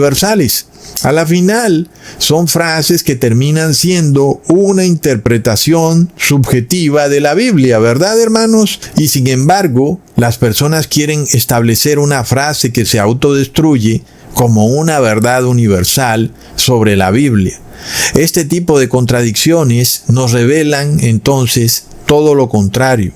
universales. A la final, son frases que terminan siendo una interpretación subjetiva de la Biblia, ¿verdad, hermanos? Y sin embargo, las personas quieren establecer una frase que se autodestruye como una verdad universal sobre la Biblia. Este tipo de contradicciones nos revelan entonces todo lo contrario,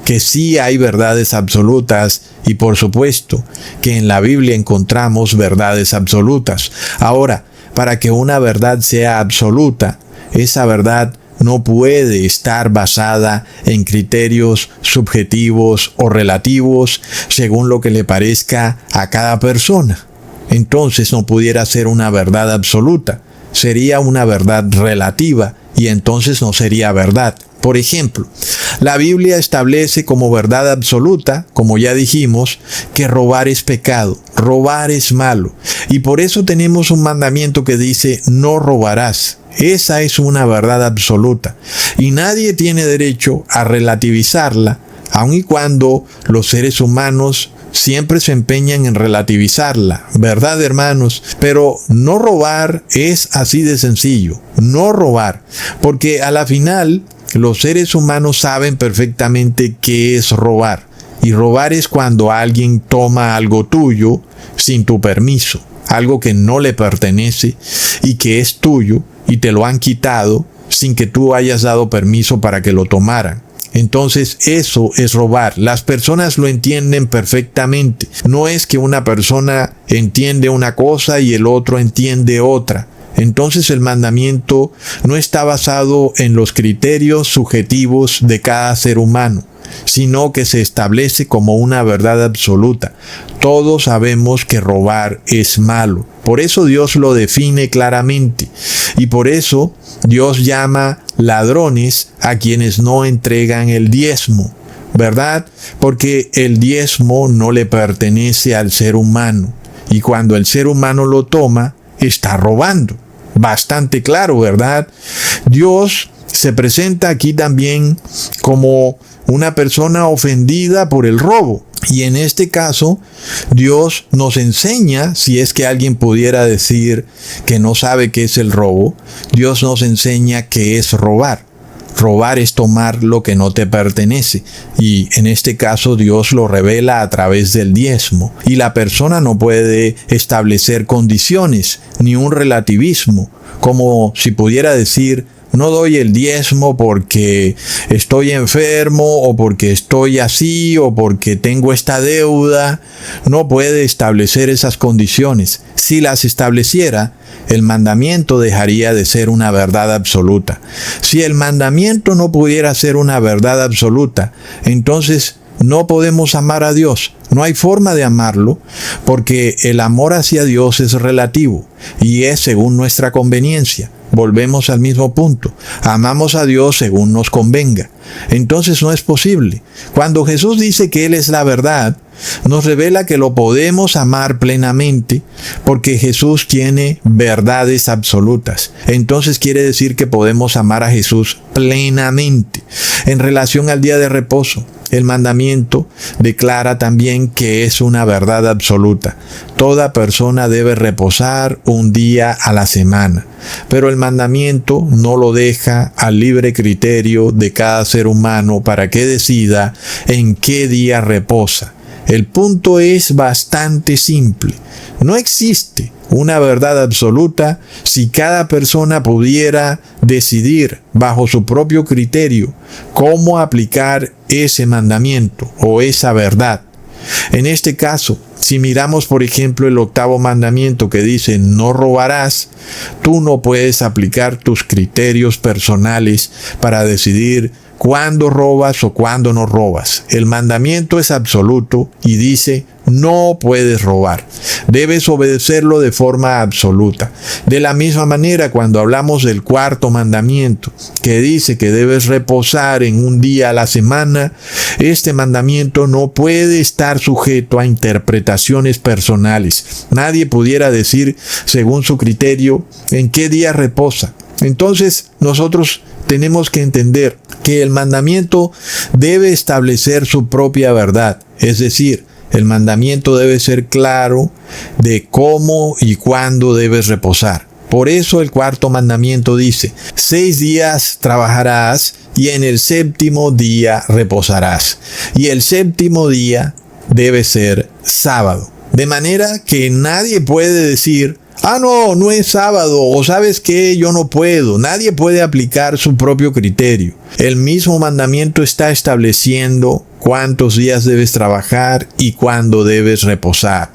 que sí hay verdades absolutas y por supuesto que en la Biblia encontramos verdades absolutas. Ahora, para que una verdad sea absoluta, esa verdad no puede estar basada en criterios subjetivos o relativos según lo que le parezca a cada persona. Entonces no pudiera ser una verdad absoluta, sería una verdad relativa y entonces no sería verdad. Por ejemplo, la Biblia establece como verdad absoluta, como ya dijimos, que robar es pecado, robar es malo. Y por eso tenemos un mandamiento que dice, no robarás. Esa es una verdad absoluta. Y nadie tiene derecho a relativizarla, aun y cuando los seres humanos siempre se empeñan en relativizarla, ¿verdad, hermanos? Pero no robar es así de sencillo, no robar, porque a la final los seres humanos saben perfectamente qué es robar. Y robar es cuando alguien toma algo tuyo sin tu permiso, algo que no le pertenece y que es tuyo y te lo han quitado sin que tú hayas dado permiso para que lo tomaran. Entonces eso es robar. Las personas lo entienden perfectamente. No es que una persona entiende una cosa y el otro entiende otra. Entonces el mandamiento no está basado en los criterios subjetivos de cada ser humano, sino que se establece como una verdad absoluta. Todos sabemos que robar es malo. Por eso Dios lo define claramente. Y por eso Dios llama ladrones a quienes no entregan el diezmo, ¿verdad? Porque el diezmo no le pertenece al ser humano. Y cuando el ser humano lo toma, está robando. Bastante claro, ¿verdad? Dios se presenta aquí también como una persona ofendida por el robo. Y en este caso, Dios nos enseña, si es que alguien pudiera decir que no sabe qué es el robo, Dios nos enseña qué es robar. Robar es tomar lo que no te pertenece. Y en este caso Dios lo revela a través del diezmo. Y la persona no puede establecer condiciones, ni un relativismo, como si pudiera decir, no doy el diezmo porque estoy enfermo o porque estoy así o porque tengo esta deuda. No puede establecer esas condiciones. Si las estableciera, el mandamiento dejaría de ser una verdad absoluta. Si el mandamiento no pudiera ser una verdad absoluta, entonces no podemos amar a Dios. No hay forma de amarlo porque el amor hacia Dios es relativo y es según nuestra conveniencia. Volvemos al mismo punto. Amamos a Dios según nos convenga. Entonces no es posible. Cuando Jesús dice que Él es la verdad, nos revela que lo podemos amar plenamente porque Jesús tiene verdades absolutas. Entonces quiere decir que podemos amar a Jesús plenamente. En relación al día de reposo, el mandamiento declara también que es una verdad absoluta. Toda persona debe reposar un día a la semana. Pero el mandamiento no lo deja al libre criterio de cada ser humano para que decida en qué día reposa. El punto es bastante simple. No existe una verdad absoluta si cada persona pudiera decidir bajo su propio criterio cómo aplicar ese mandamiento o esa verdad. En este caso, si miramos por ejemplo el 8º mandamiento que dice no robarás, tú no puedes aplicar tus criterios personales para decidir cuándo robas o cuándo no robas. El mandamiento es absoluto y dice no puedes robar. Debes obedecerlo de forma absoluta. De la misma manera, cuando hablamos del 4º mandamiento, que dice que debes reposar en un día a la semana, este mandamiento no puede estar sujeto a interpretaciones personales. Nadie pudiera decir, según su criterio, en qué día reposa. Entonces, nosotros tenemos que entender que el mandamiento debe establecer su propia verdad, es decir, El mandamiento debe ser claro de cómo y cuándo debes reposar. Por eso el cuarto mandamiento dice, 6 días trabajarás y en el séptimo día reposarás. Y el séptimo día debe ser sábado. De manera que nadie puede decir, no es sábado, o sabes qué, yo no puedo. Nadie puede aplicar su propio criterio. El mismo mandamiento está estableciendo cuántos días debes trabajar y cuándo debes reposar.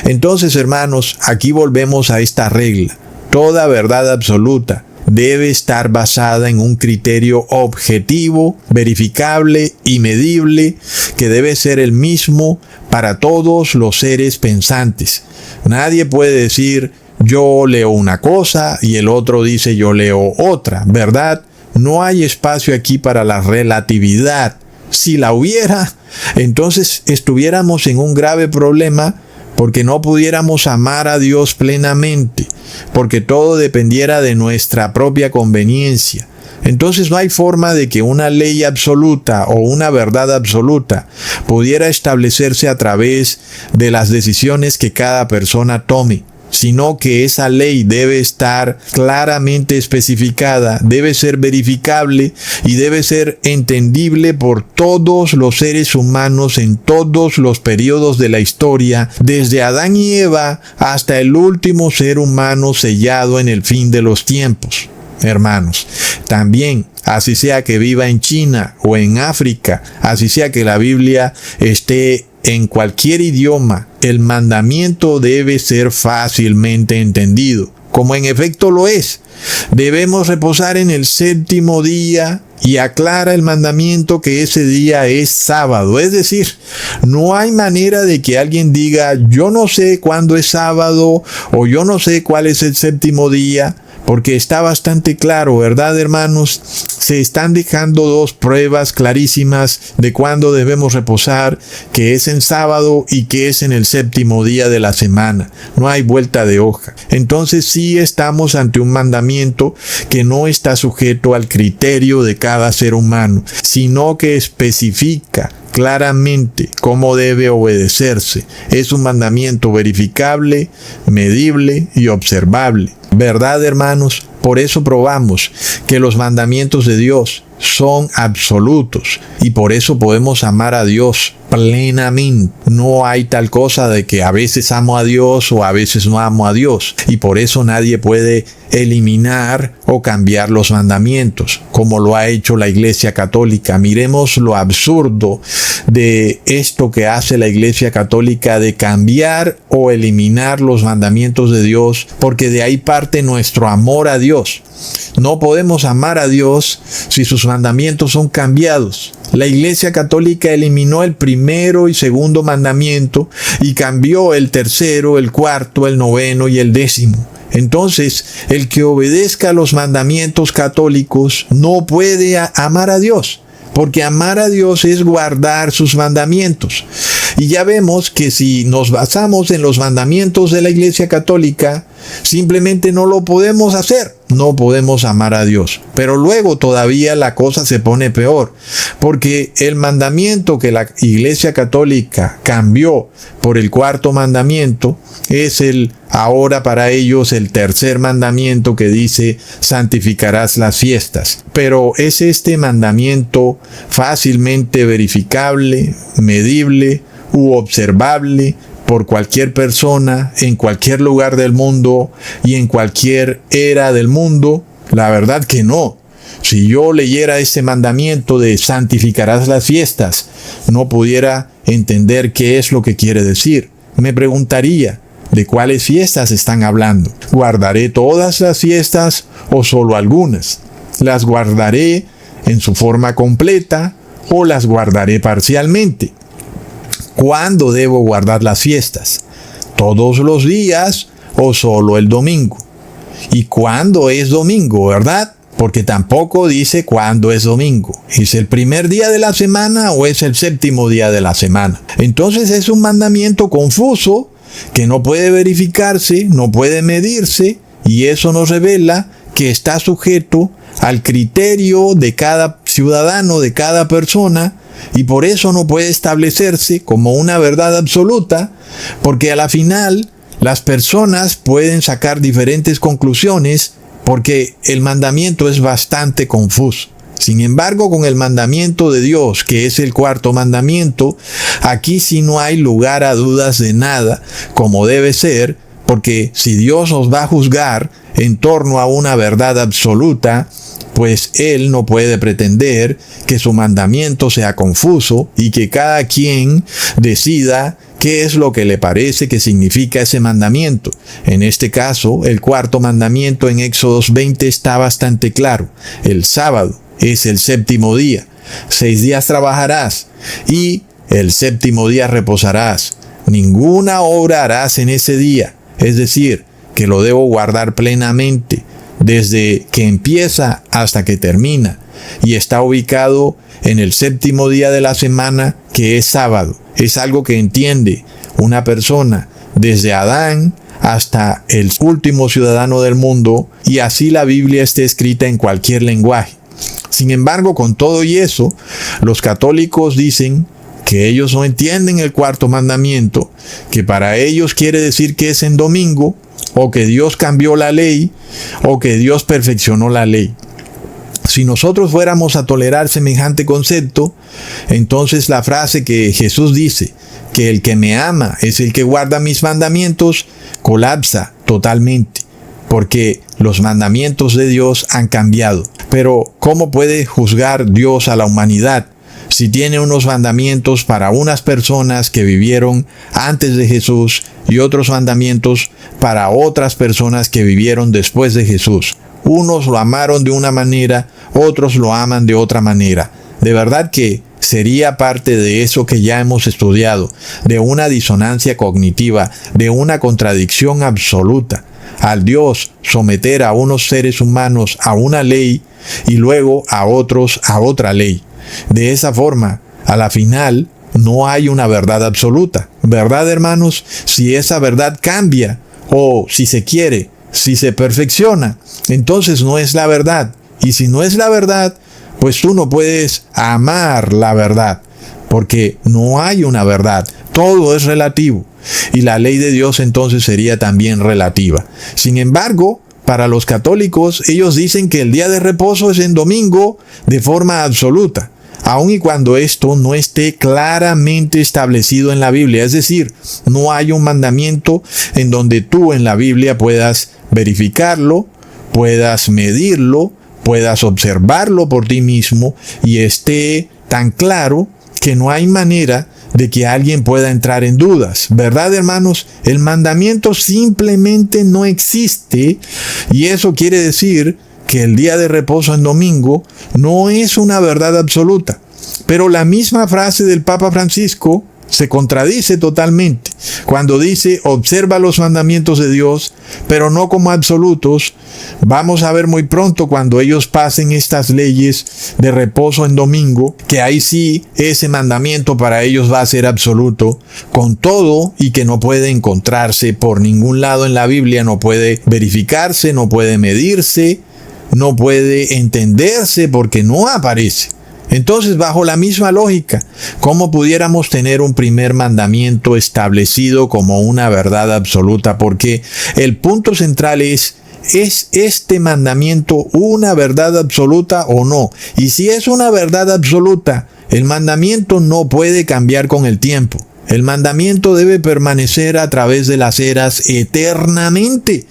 Entonces, hermanos, aquí volvemos a esta regla. Toda verdad absoluta debe estar basada en un criterio objetivo, verificable y medible, que debe ser el mismo para todos los seres pensantes. Nadie puede decir, yo leo una cosa y el otro dice, yo leo otra, ¿verdad? No hay espacio aquí para la relatividad. Si la hubiera, entonces estuviéramos en un grave problema, porque no pudiéramos amar a Dios plenamente, porque todo dependiera de nuestra propia conveniencia. Entonces no hay forma de que una ley absoluta o una verdad absoluta pudiera establecerse a través de las decisiones que cada persona tome, sino que esa ley debe estar claramente especificada, debe ser verificable y debe ser entendible por todos los seres humanos en todos los periodos de la historia, desde Adán y Eva hasta el último ser humano sellado en el fin de los tiempos. Hermanos, también, así sea que viva en China o en África, así sea que la Biblia esté en cualquier idioma, el mandamiento debe ser fácilmente entendido, como en efecto lo es. Debemos reposar en el séptimo día y aclara el mandamiento que ese día es sábado. Es decir, no hay manera de que alguien diga, yo no sé cuándo es sábado o yo no sé cuál es el séptimo día, porque está bastante claro, ¿verdad, hermanos? Se están dejando 2 pruebas clarísimas de cuándo debemos reposar, que es en sábado y que es en el séptimo día de la semana. No hay vuelta de hoja. Entonces sí estamos ante un mandamiento que no está sujeto al criterio de cada ser humano, sino que especifica claramente cómo debe obedecerse. Es un mandamiento verificable, medible y observable. ¿Verdad, hermanos? Por eso probamos que los mandamientos de Dios son absolutos y por eso podemos amar a Dios plenamente. No hay tal cosa de que a veces amo a Dios o a veces no amo a Dios, y por eso nadie puede eliminar o cambiar los mandamientos como lo ha hecho la Iglesia Católica. Miremos lo absurdo de esto que hace la Iglesia Católica, de cambiar o eliminar los mandamientos de Dios, porque de ahí parte nuestro amor a Dios. No podemos amar a Dios si sus mandamientos son cambiados. La Iglesia Católica eliminó el primero y segundo mandamiento y cambió el tercero, el cuarto, el noveno y el 10º. Entonces, el que obedezca los mandamientos católicos no puede amar a Dios, porque amar a Dios es guardar sus mandamientos. Y ya vemos que si nos basamos en los mandamientos de la Iglesia Católica, simplemente no lo podemos hacer. No podemos amar a Dios. Pero luego todavía la cosa se pone peor, porque el mandamiento que la Iglesia Católica cambió por el 4º mandamiento es ahora para ellos el 3er mandamiento, que dice santificarás las fiestas. Pero es este mandamiento fácilmente verificable, medible u observable por cualquier persona, en cualquier lugar del mundo y en cualquier era del mundo? La verdad que no. Si yo leyera este mandamiento de santificarás las fiestas, no pudiera entender qué es lo que quiere decir. Me preguntaría, ¿de cuáles fiestas están hablando? ¿Guardaré todas las fiestas o solo algunas? ¿Las guardaré en su forma completa o las guardaré parcialmente? ¿Cuándo debo guardar las fiestas? ¿Todos los días o solo el domingo? ¿Y cuándo es domingo, verdad? Porque tampoco dice cuándo es domingo. ¿Es el primer día de la semana o es el 7º día de la semana? Entonces es un mandamiento confuso que no puede verificarse, no puede medirse, y eso nos revela que está sujeto al criterio de cada ciudadano, de cada persona, y por eso no puede establecerse como una verdad absoluta, porque a la final las personas pueden sacar diferentes conclusiones porque el mandamiento es bastante confuso. Sin embargo, con el mandamiento de Dios, que es el cuarto mandamiento, aquí sí no hay lugar a dudas de nada, como debe ser, porque si Dios nos va a juzgar en torno a una verdad absoluta, pues Él no puede pretender que su mandamiento sea confuso y que cada quien decida qué es lo que le parece que significa ese mandamiento. En este caso, el cuarto mandamiento en Éxodos 20 está bastante claro. El sábado es el séptimo día. 6 días trabajarás y el séptimo día reposarás. Ninguna obra harás en ese día. Es decir, que lo debo guardar plenamente, desde que empieza hasta que termina. Y está ubicado en el séptimo día de la semana, que es sábado. Es algo que entiende una persona desde Adán hasta el último ciudadano del mundo, y así la Biblia está escrita en cualquier lenguaje. Sin embargo, con todo y eso, los católicos dicen que ellos no entienden el cuarto mandamiento, que para ellos quiere decir que es en domingo, o que Dios cambió la ley, o que Dios perfeccionó la ley. Si nosotros fuéramos a tolerar semejante concepto, entonces la frase que Jesús dice, que el que me ama es el que guarda mis mandamientos, colapsa totalmente, porque los mandamientos de Dios han cambiado. Pero, ¿cómo puede juzgar Dios a la humanidad si tiene unos mandamientos para unas personas que vivieron antes de Jesús y otros mandamientos para otras personas que vivieron después de Jesús? Unos lo amaron de una manera, otros lo aman de otra manera. De verdad que sería parte de eso que ya hemos estudiado, de una disonancia cognitiva, de una contradicción absoluta. Al Dios someter a unos seres humanos a una ley y luego a otros a otra ley. De esa forma, a la final, no hay una verdad absoluta. ¿Verdad, hermanos? Si esa verdad cambia, o si se quiere, si se perfecciona, entonces no es la verdad. Y si no es la verdad, pues tú no puedes amar la verdad, porque no hay una verdad. Todo es relativo. Y la ley de Dios entonces sería también relativa. Sin embargo, para los católicos, ellos dicen que el día de reposo es en domingo de forma absoluta, aun y cuando esto no esté claramente establecido en la Biblia. Es decir, no hay un mandamiento en donde tú en la Biblia puedas verificarlo, puedas medirlo, puedas observarlo por ti mismo y esté tan claro que no hay manera de que alguien pueda entrar en dudas. ¿Verdad, hermanos? El mandamiento simplemente no existe, y eso quiere decir que el día de reposo en domingo no es una verdad absoluta. Pero la misma frase del Papa Francisco se contradice totalmente cuando dice: observa los mandamientos de Dios, pero no como absolutos. Vamos a ver muy pronto, cuando ellos pasen estas leyes de reposo en domingo, que ahí sí ese mandamiento para ellos va a ser absoluto, con todo y que no puede encontrarse por ningún lado en la Biblia, no puede verificarse, no puede medirse, no puede entenderse porque no aparece. Entonces, bajo la misma lógica, ¿cómo pudiéramos tener un primer mandamiento establecido como una verdad absoluta? Porque el punto central ¿es este mandamiento una verdad absoluta o no? Y si es una verdad absoluta, el mandamiento no puede cambiar con el tiempo. El mandamiento debe permanecer a través de las eras eternamente.